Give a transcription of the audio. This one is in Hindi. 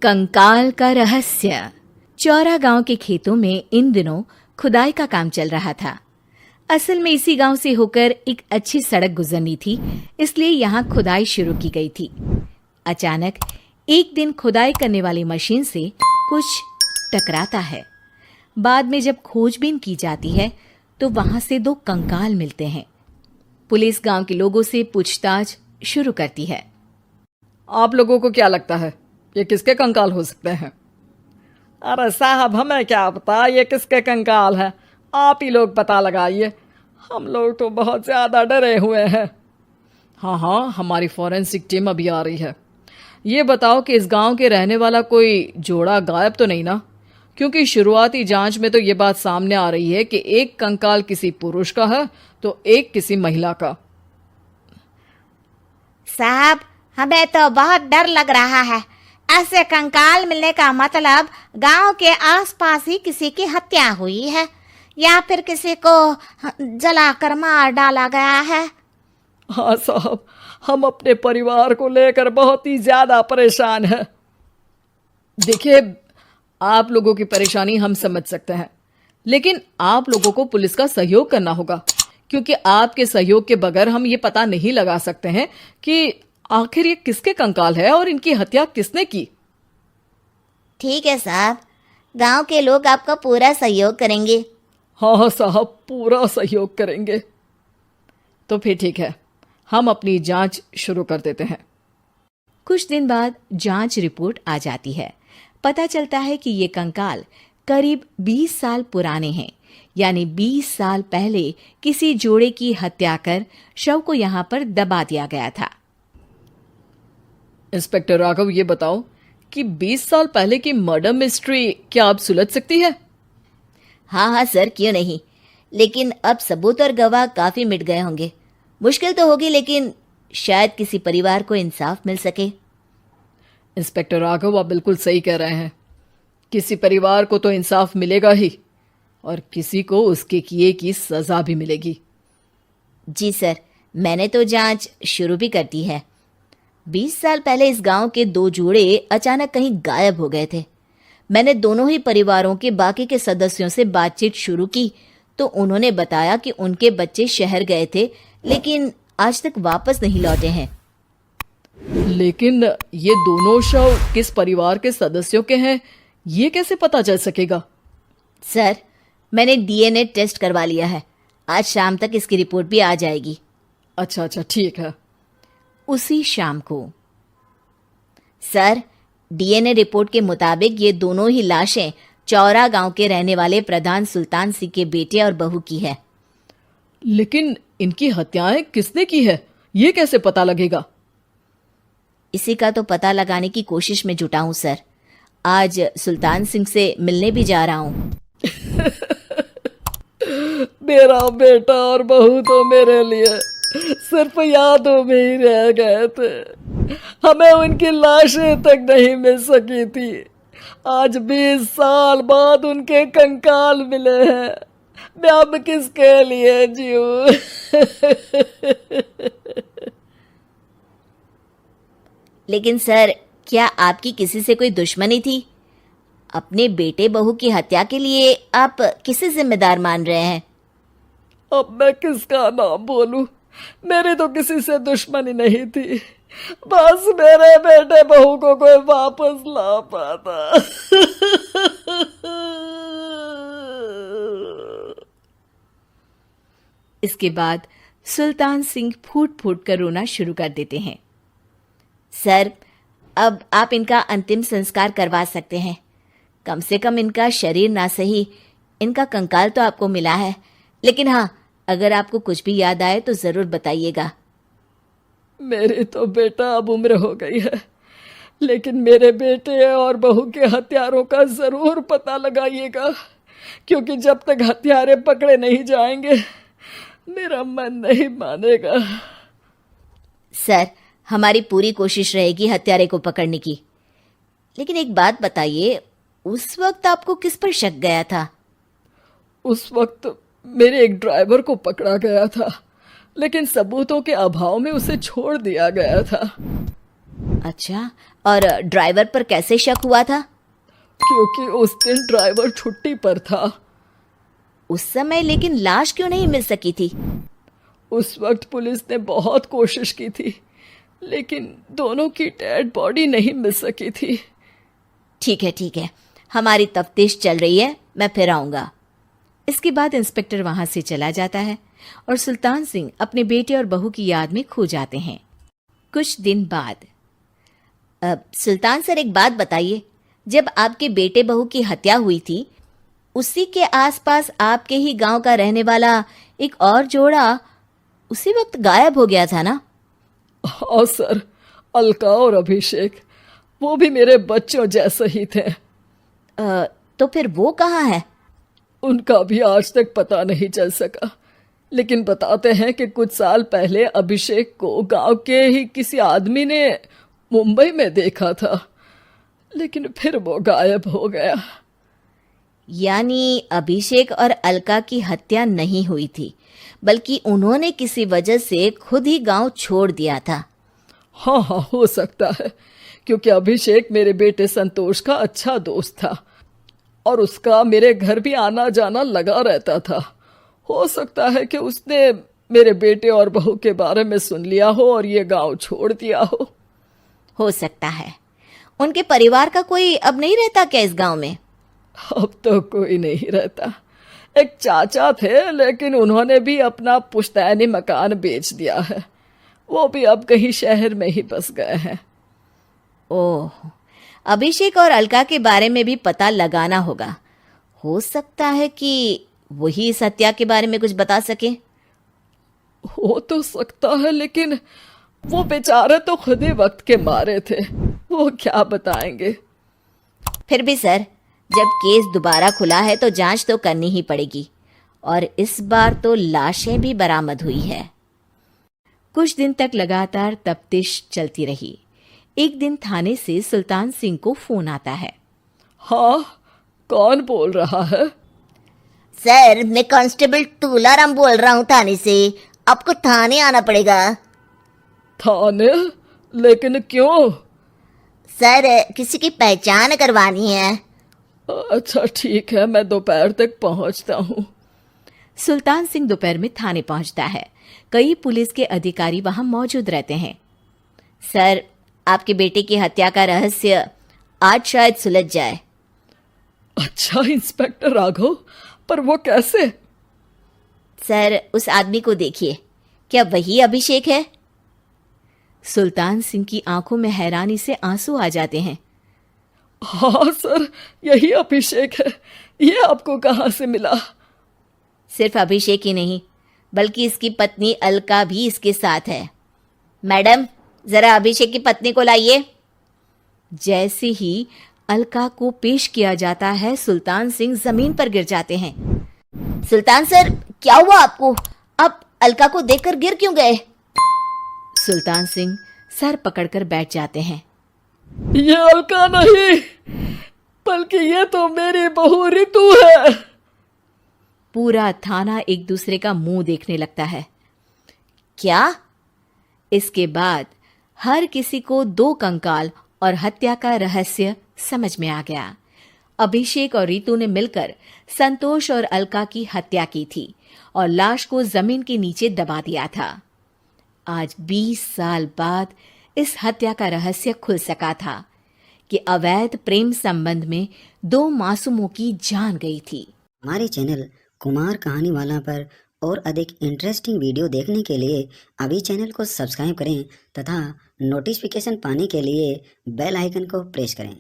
कंकाल का रहस्य। चौरा गांव के खेतों में इन दिनों खुदाई का काम चल रहा था। असल में इसी गांव से होकर एक अच्छी सड़क गुजरनी थी, इसलिए यहाँ खुदाई शुरू की गई थी। अचानक एक दिन खुदाई करने वाली मशीन से कुछ टकराता है। बाद में जब खोजबीन की जाती है तो वहां से 2 कंकाल मिलते हैं। पुलिस गांव के लोगों से पूछताछ शुरू करती है। आप लोगों को क्या लगता है ये किसके कंकाल हो सकते हैं? अरे साहब, हमें क्या पता ये किसके कंकाल है, आप ही लोग पता लगाइए। हम लोग तो बहुत ज़्यादा डरे हुए हैं। हाँ, हमारी फॉरेंसिक टीम अभी आ रही है। ये बताओ कि इस गांव के रहने वाला कोई जोड़ा गायब तो नहीं ना? क्योंकि शुरुआती जांच में तो ये बात सामने आ रही है कि एक कंकाल किसी पुरुष का है तो एक किसी महिला का। साहब, हमें तो बहुत डर लग रहा है। ऐसे कंकाल मिलने का मतलब गांव के आसपास ही किसी की हत्या हुई है या फिर किसी को जलाकर मार डाला गया है। हाँ साहब, हम अपने परिवार को लेकर बहुत ही ज्यादा परेशान हैं। देखिए, आप लोगों की परेशानी हम समझ सकते हैं, लेकिन आप लोगों को पुलिस का सहयोग करना होगा, क्योंकि आपके सहयोग के बगैर हम ये पता नहीं लगा सकते हैं कि आखिर ये किसके कंकाल है और इनकी हत्या किसने की। ठीक है साहब, गांव के लोग आपका पूरा सहयोग करेंगे। हाँ साहब, पूरा सहयोग करेंगे। तो फिर ठीक है, हम अपनी जांच शुरू कर देते हैं। कुछ दिन बाद जांच रिपोर्ट आ जाती है। पता चलता है कि ये कंकाल करीब 20 साल पुराने हैं, यानी 20 साल पहले किसी जोड़े की हत्या कर शव को यहाँ पर दबा दिया गया था। इंस्पेक्टर राघव, ये बताओ कि 20 साल पहले की मर्डर मिस्ट्री क्या आप सुलझ सकती है? हाँ सर, क्यों नहीं, लेकिन अब सबूत और गवाह काफी मिट गए होंगे। मुश्किल तो होगी, लेकिन शायद किसी परिवार को इंसाफ मिल सके। इंस्पेक्टर राघव, आप बिल्कुल सही कह रहे हैं। किसी परिवार को तो इंसाफ मिलेगा ही और किसी को उसके किए की सजा भी मिलेगी। जी सर, मैंने तो जांच शुरू भी कर दी है। 20 साल पहले इस गांव के 2 जोड़े अचानक कहीं गायब हो गए थे। मैंने दोनों ही परिवारों के बाकी के सदस्यों से बातचीत शुरू की तो उन्होंने बताया कि उनके बच्चे शहर गए थे, लेकिन आज तक वापस नहीं लौटे हैं। लेकिन ये दोनों शव किस परिवार के सदस्यों के हैं, ये कैसे पता चल सकेगा? सर, मैंने डीएनए टेस्ट करवा लिया है। आज शाम तक इसकी रिपोर्ट भी आ जाएगी। अच्छा, ठीक है। उसी शाम को सर, डीएनए रिपोर्ट के मुताबिक ये दोनों ही लाशें चौरा गांव के रहने वाले प्रधान सुल्तान सिंह के बेटे और बहू की है। लेकिन इनकी हत्याएं किसने की है, ये कैसे पता लगेगा? इसी का तो पता लगाने की कोशिश में जुटा हूं सर। आज सुल्तान सिंह से मिलने भी जा रहा हूं। मेरा बेटा और बहू तो मेरे लिए सिर्फ यादों में ही रह गए थे। हमें उनकी लाशें तक नहीं मिल सकी थी। आज 20 साल बाद उनके कंकाल मिले हैं। मैं अब किसके लिए जीऊं? लेकिन सर, क्या आपकी किसी से कोई दुश्मनी थी? अपने बेटे बहू की हत्या के लिए आप किसे जिम्मेदार मान रहे हैं? अब मैं किसका नाम बोलूं? मेरी तो किसी से दुश्मनी नहीं थी, बस मेरे बेटे बहू को कोई वापस ला पाता। इसके बाद सुल्तान सिंह फूट फूट कर रोना शुरू कर देते हैं। सर, अब आप इनका अंतिम संस्कार करवा सकते हैं। कम से कम इनका शरीर ना सही, इनका कंकाल तो आपको मिला है। लेकिन हाँ, अगर आपको कुछ भी याद आए तो जरूर बताइएगा। मेरी तो बेटा अब उम्र हो गई है, लेकिन मेरे बेटे और बहू के हत्यारों का जरूर पता लगाइएगा, क्योंकि जब तक हत्यारे पकड़े नहीं जाएंगे मेरा मन नहीं मानेगा। सर, हमारी पूरी कोशिश रहेगी हत्यारे को पकड़ने की। लेकिन एक बात बताइए, उस वक्त आपको किस पर शक गया था? उस वक्त मेरे एक ड्राइवर को पकड़ा गया था, लेकिन सबूतों के अभाव में उसे छोड़ दिया गया था। अच्छा, और ड्राइवर पर कैसे शक हुआ था? क्योंकि उस दिन ड्राइवर छुट्टी पर था। उस समय लेकिन लाश क्यों नहीं मिल सकी थी? उस वक्त पुलिस ने बहुत कोशिश की थी, लेकिन दोनों की डेड बॉडी नहीं मिल सकी थी। ठीक है, हमारी तफ्तीश चल रही है, मैं फिर आऊंगा। इसके बाद इंस्पेक्टर वहां से चला जाता है और सुल्तान सिंह अपने बेटे और बहू की याद में खो जाते हैं। कुछ दिन बाद सुल्तान सर, एक बात बताइए, जब आपके बेटे बहू की हत्या हुई थी, उसी के आसपास आपके ही गांव का रहने वाला एक और जोड़ा उसी वक्त गायब हो गया था ना? हाँ सर, अलका और अभिषेक, वो भी मेरे बच्चों जैसे ही थे। तो फिर वो कहाँ है? उनका भी आज तक पता नहीं चल सका, लेकिन बताते हैं कि कुछ साल पहले अभिषेक को गांव के ही किसी आदमी ने मुंबई में देखा था, लेकिन फिर वो गायब हो गया। यानी अभिषेक और अलका की हत्या नहीं हुई थी, बल्कि उन्होंने किसी वजह से खुद ही गांव छोड़ दिया था। हाँ, हो सकता है, क्योंकि अभिषेक मेरे बेटे संतोष का अच्छा दोस्त था और उसका मेरे घर भी आना जाना लगा रहता था। हो सकता है कि उसने मेरे बेटे और बहू के बारे में सुन लिया हो और ये गांव छोड़ दिया हो सकता है। उनके परिवार का कोई अब नहीं रहता क्या इस गांव में? अब तो कोई नहीं रहता। एक चाचा थे, लेकिन उन्होंने भी अपना पुश्तैनी मकान बेच दिया है। वो भी अब कहीं शहर में ही बस गए हैं। ओह, अभिषेक और अलका के बारे में भी पता लगाना होगा। हो सकता है कि वही इस हत्या के बारे में कुछ बता सके। हो तो सकता है, लेकिन वो बेचारे तो खुद ही वक्त के मारे थे, वो क्या बताएंगे। फिर भी सर, जब केस दोबारा खुला है तो जांच तो करनी ही पड़ेगी, और इस बार तो लाशें भी बरामद हुई है। कुछ दिन तक लगातार तफ्तीश चलती रही। एक दिन थाने से सुल्तान सिंह को फोन आता है। हाँ, कौन बोल रहा है? सर, मैं कांस्टेबल तुलाराम बोल रहा हूँ थाने से। आपको थाने आना पड़ेगा। थाने? लेकिन क्यों? सर, किसी की पहचान करवानी है। अच्छा ठीक है, मैं दोपहर तक पहुंचता हूँ। सुल्तान सिंह दोपहर में थाने पहुंचता है। कई पुलिस के अधिकारी वहां मौजूद रहते हैं। सर, आपके बेटे की हत्या का रहस्य आज शायद सुलझ जाए। अच्छा इंस्पेक्टर राघव, पर वो कैसे? सर, उस आदमी को देखिए, क्या वही अभिषेक है? सुल्तान सिंह की आंखों में हैरानी से आंसू आ जाते हैं। हाँ सर, यही अभिषेक है। ये आपको कहाँ से मिला? सिर्फ अभिषेक ही नहीं, बल्कि इसकी पत्नी अलका भी इसके साथ है। मैडम, जरा अभिषेक की पत्नी को लाइए। जैसे ही अलका को पेश किया जाता है, सुल्तान सिंह जमीन पर गिर जाते हैं। सुल्तान सर, क्या हुआ आपको? आप अलका को देखकर गिर क्यों गए? सुल्तान सिंह सर पकड़कर बैठ जाते हैं। ये अलका नहीं, बल्कि ये तो मेरी बहू रितु है। पूरा थाना एक दूसरे का मुंह देखने लगता है। क्या? इसके बाद हर किसी को दो कंकाल और हत्या का रहस्य समझ में आ गया। अभिषेक और रितु ने मिलकर संतोष और अलका की हत्या की थी और लाश को जमीन के नीचे दबा दिया था। आज 20 साल बाद इस हत्या का रहस्य खुल सका था कि अवैध प्रेम संबंध में 2 मासूमों की जान गई थी। हमारे चैनल कुमार कहानी वाला पर और अधिक इंटरेस्टिंग वीडियो देखने के लिए अभी चैनल को सब्सक्राइब करें तथा नोटिफिकेशन पाने के लिए बेल आइकन को प्रेस करें।